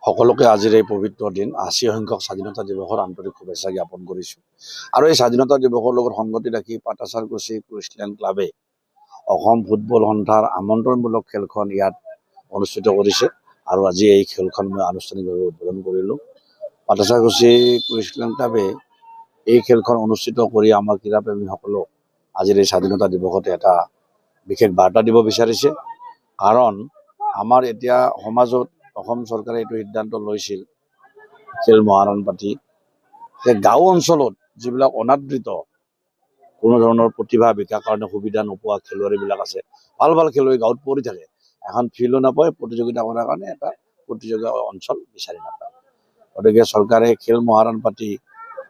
সকলোকে আজিৰ এই পবিত্ৰ দিন ৮০ সংখ্যক স্বাধীনতা দিৱসৰ আন্তৰিক শুভেচ্ছা জ্ঞাপন কৰিছোঁ। আৰু এই স্বাধীনতা দিৱসৰ লগত সংগতি ৰাখি পাটাচাৰকুছি ক্ৰিষ্টিয়ান ক্লাবে অসম ফুটবল সন্থাৰ আমন্ত্ৰণমূলক খেলখন ইয়াত অনুষ্ঠিত কৰিছে। আৰু আজি এই খেলখন মই আনুষ্ঠানিকভাৱে উদ্বোধন কৰিলোঁ। পাটাচাৰকুছি ক্ৰিষ্টিয়ান ক্লাবে এই খেলখন অনুষ্ঠিত কৰি আমাৰ ক্ৰীড়াপ্ৰেমীসকলক আজিৰ এই স্বাধীনতা দিৱসত এটা বিশেষ বাৰ্তা দিব বিচাৰিছে। কাৰণ আমাৰ এতিয়া সমাজত অসম চৰকাৰে এইটো সিদ্ধান্ত লৈছিল খেল মহাৰণ পাতি যে গাঁও অঞ্চলত যিবিলাক অনাদৃত কোনো ধৰণৰ প্ৰতিভা বিকাশৰ কাৰণে সুবিধা নোপোৱা খেলুৱৈবিলাক আছে, ভাল ভাল খেলুৱৈ গাঁৱত পৰি থাকে, এখন ফিল্ডো নাপায়, প্ৰতিযোগিতা কৰাৰ কাৰণে এটা প্ৰতিযোগিতা অঞ্চল বিচাৰি নাপায়। গতিকে চৰকাৰে খেল মহাৰণ পাতি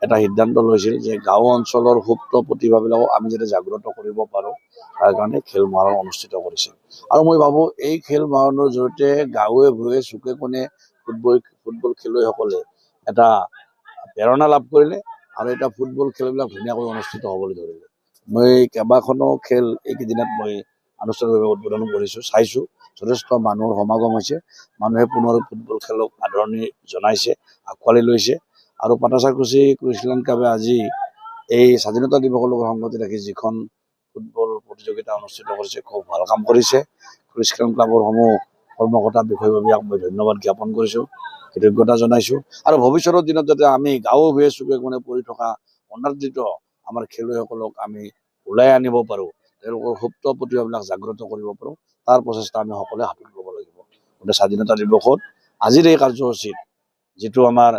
এটা সিদ্ধান্ত লৈছিল যে গাঁও অঞ্চলৰ সুপ্ত প্ৰতিভাবিলাকক আমি যাতে জাগ্ৰত কৰিব পাৰোঁ, তাৰ কাৰণে খেল মহাৰণ অনুষ্ঠিত কৰিছিল। আৰু মই ভাবোঁ এই খেল মহাৰণৰ জৰিয়তে গাঁৱে ভূঞে চুকে কোণে ফুটবল খেলুৱৈসকলে এটা প্ৰেৰণা লাভ কৰিলে আৰু এটা ফুটবল খেলবিলাক ধুনীয়াকৈ অনুষ্ঠিত হ'বলৈ ধৰিলে। মই কেইবাখনো খেল এইকেইদিনত মই আনুষ্ঠানিকভাৱে উদ্বোধন কৰিছোঁ, চাইছোঁ, যথেষ্ট মানুহৰ সমাগম হৈছে। মানুহে পুনৰ ফুটবল খেলক আদৰণি জনাইছে, আঁকোৱালি লৈছে। আৰু পাটাচাৰকুছি ক্ৰিষ্টিয়ান ক্লাবে আজি এই স্বাধীনতা দিৱসৰ লগত সংগতি ৰাখি যিখন ফুটবল প্ৰতিযোগিতা অনুষ্ঠিত কৰিছে, খুব ভাল কাম কৰিছে। ক্ৰিষ্টিয়ান ক্লাবৰ সমূহ কৰ্মকৰ্তা বিষয়ববীয়াক মই ধন্যবাদ জ্ঞাপন কৰিছোঁ, কৃতজ্ঞতা জনাইছোঁ। আৰু ভৱিষ্যতৰ দিনত যাতে আমি গাঁও ভূঞে চুকে কোণে পৰি থকা অনাদৃত আমাৰ খেলুৱৈসকলক আমি ওলাই আনিব পাৰোঁ, তেওঁলোকৰ সুপ্ত প্ৰতিভাবিলাক জাগ্ৰত কৰিব পাৰোঁ, তাৰ প্ৰচেষ্টা আমি সকলোৱে হাতত ল'ব লাগিব। গতিকে স্বাধীনতা দিৱসত আজিৰ এই কাৰ্যসূচীত যিটো আমাৰ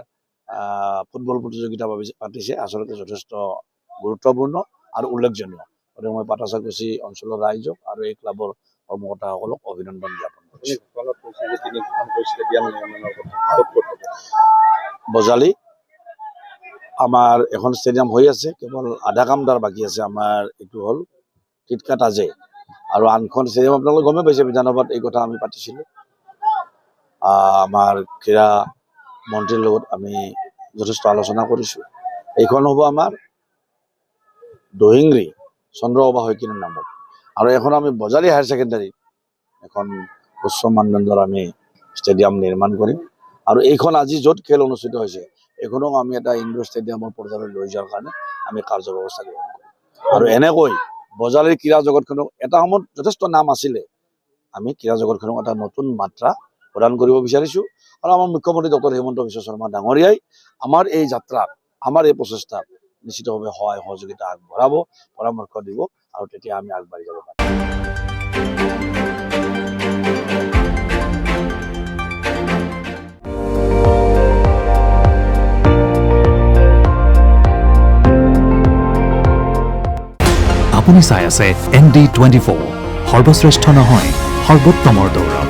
ফুটবল প্ৰতিযোগিতা পাতিছে, আচলতে যথেষ্ট গুৰুত্বপূৰ্ণ আৰু উল্লেখজনীয়। গতিকে মই পাটাচাৰকুছি অঞ্চলৰ ৰাইজক আৰু এই ক্লাবৰ কৰ্মকৰ্তাসকলক অভিনন্দন জ্ঞাপন কৰিছোঁ। বজালি আমাৰ এখন ষ্টেডিয়াম হৈ আছে, কেৱল আধা কাম তাৰ বাকী আছে। আমাৰ এইটো হ'ল টিটকা তাজে, আৰু আনখন ষ্টেডিয়াম আপোনালোকে গমেই পাইছে, বিধানসভাত এই কথা আমি পাতিছিলোঁ। আমাৰ ক্ৰীড়া মন্ত্ৰীৰ লগত আমি যথেষ্ট আলোচনা কৰিছোঁ। এইখন হ'ব আমাৰ দহিংৰি চন্দ্ৰপ্ৰভা শইকীয়াৰ নামত, আৰু এখন আমি বজালি হায়াৰ ছেকেণ্ডাৰী এখন উচ্চ মানদণ্ডৰ আমি ষ্টেডিয়াম নিৰ্মাণ কৰিম। আৰু এইখন আজি য'ত খেল অনুষ্ঠিত হৈছে, এইখনক আমি এটা ইনডোৰ ষ্টেডিয়ামৰ পৰ্যায়লৈ লৈ যোৱাৰ কাৰণে আমি কাৰ্যব্যৱস্থা গ্ৰহণ কৰিম। আৰু এনেকৈ বজালিৰ ক্ৰীড়া জগতখনক এটা সময়ত যথেষ্ট নাম আছিলে, আমি ক্ৰীড়া জগতখনক এটা নতুন মাত্ৰা প্ৰদান কৰিব বিচাৰিছোঁ। আৰু আমাৰ মুখ্যমন্ত্ৰী ডক্টৰ হিমন্ত বিশ্ব শৰ্মা ডাঙৰীয়াই আমাৰ এই যাত্ৰাত, আমাৰ এই প্ৰচেষ্টাত নিশ্চিতভাৱে সহায় সহযোগিতা আগবঢ়াব, পৰামৰ্শ দিব, আৰু তেতিয়া আমি আগবাঢ়ি যাব পাৰিম। আপুনি চাই আছে ND24, সৰ্বশ্ৰেষ্ঠ নহয়, সৰ্বোত্তমৰ দৌৰ।